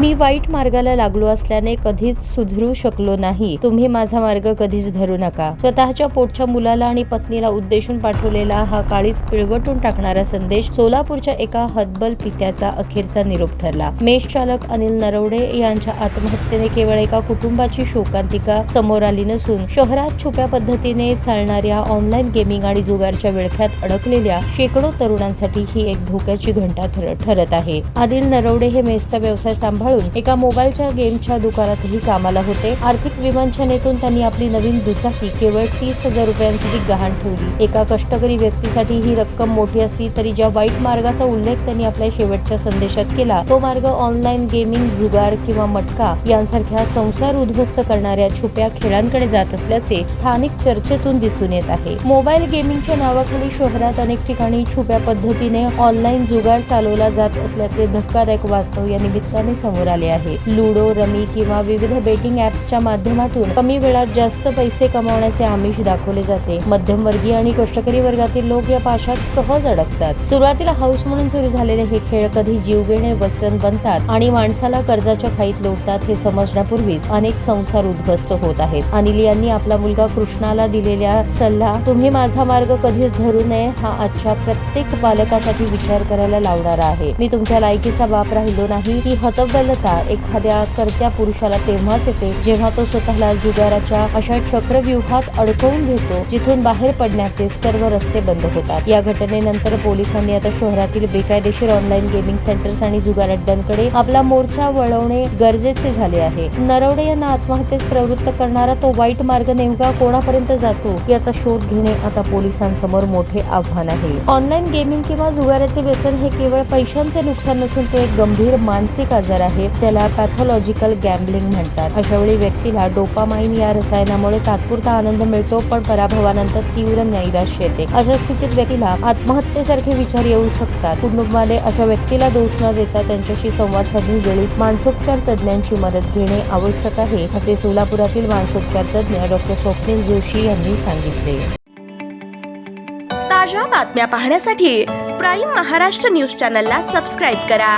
मी वाईट मार्गाला लागलो असल्याने कधीच सुधरू शकलो नाही. तुम्ही माझा मार्ग कधीच धरू नका. स्वतःच्या पोटच्या मुलाला आणि पत्नीला उद्देशून पाठवलेला हा काळीच पिळवटून टाकणारा संदेश सोलापूरच्या एका हतबल पित्याचा अखेरचा निरोप ठरला. मेष चालक अनिल नरवडे यांच्या आत्महत्येने केवळ एका कुटुंबाची शोकांतिका समोर आली नसून शहरात छुप्या पद्धतीने चालणाऱ्या ऑनलाईन गेमिंग आणि जुगारच्या विळख्यात अडकलेल्या शेकडो तरुणांसाठी ही एक धोक्याची घंटा ठरत आहे. अनिल नरवडे हे मेसचा व्यवसाय सांभाळून एका मोबाईलच्या गेमच्या दुकानातही कामाला होते. आर्थिक विवंचनेतून त्यांनी आपली नवीन दुचाकी केवळ 30,000 रुपयांसाठी गहाण ठेवली. एका कष्टकरी व्यक्तीसाठी ही रक्कम मोठी असली तरी ज्या वाईट मार्गाचा उल्लेख त्यांनी आपल्या शेवटच्या संदेशात केला तो मार्ग ऑनलाईन गेमिंग, जुगार किंवा मटका यांसारख्या संसार उद्ध्वस्त करणाऱ्या छुप्या खेळांकडे जात असल्याचे स्थानिक चर्चेतून दिसून येत आहे. मोबाईल गेमिंगच्या नावाखाली शहरात अनेक ठिकाणी छुप्या पद्धतीने ऑनलाईन जुगार चालवला जात असल्याचे धक्कादायक वास्तव या निमित्ताने समोर आले आहे. लुडो, रमी किंवा विविध बेटिंग ॲप्सच्या माध्यमातून कमी वेळात जास्त पैसे कमावण्याचे आमिष दाखवले जाते. मध्यमवर्गीय आणि कष्टकरी वर्गातील लोक या पाशात सहज अडकतात. सुरुवातीला हौस म्हणून सुरू झालेले हे खेळ कधी जीवघेणे व्यसन बनतात आणि माणसाला कर्जाच्या खाईत लोटतात हे समजण्यापूर्वीच अनेक संसार उद्ध्वस्त होत आहेत. अनिल यांनी आपला मुलगा कृष्णाला दिलेल्या सल्ला तुम्ही माझा मार्ग कधीच धरू नये हा आजच्या प्रत्येक बालकासाठी विचार करायला लावणारा आहे. मी तुमच्या लायकीचा बाप राहिलो नाही ही हतबलता एखाद्या कर्त्या पुरुषाला तेव्हाच येते जेव्हा तो स्वतःला जुगाराच्या अशा चक्रव्यूहात अडकवून घेतो जिथून बाहेर पडण्याचे सर्व रस्ते बंद होतात. या घटनेनंतर पोलिसांनी आता शहरातील बेकायदेशीर ऑनलाईन गेमिंग सेंटर्स आणि जुगार अड्ड्यांकडे आपला मोर्चा वळवणे गरजेचे झाले आहे. नरवडे यांना आत्महत्येस प्रवृत्त करणारा तो वाईट मार्ग नेमका कोणापर्यंत जातो याचा शोध घेणे आता पोलिसांसमोर मोठे आव्हान आहे. ऑनलाईन गेमिंग किंवा जुगाराचे व्यसन हे केवळ पैशांचे नुकसान नसून तो एक गंभीर मानसिक आजार आहे ज्याला पॅथॉलॉजिकल गॅम्बलिंग म्हणतात. अशा वेळी व्यक्तीला डोपामाइन या रसायनामुळे तात्पुरता आनंद मिळतो पण पराभवानंतर तीव्र नैराश्य येते. अशा स्थितीत व्यक्तीला आत्महत्येसारखे विचार येऊ शकतात. कुटुंबाने अशा व्यक्तीला दोष न देता त्यांच्याशी संवाद साधून वेळीच मानसोपचार तज्ञांची मदत घेणे आवश्यक आहे असे सोलापुरातील मानसोपचार तज्ञ डॉ. स्वप्नील जोशी यांनी सांगितले. ताज्या बातम्या पाहण्यासाठी प्राईम महाराष्ट्र न्यूज चॅनलला सबस्क्राईब करा.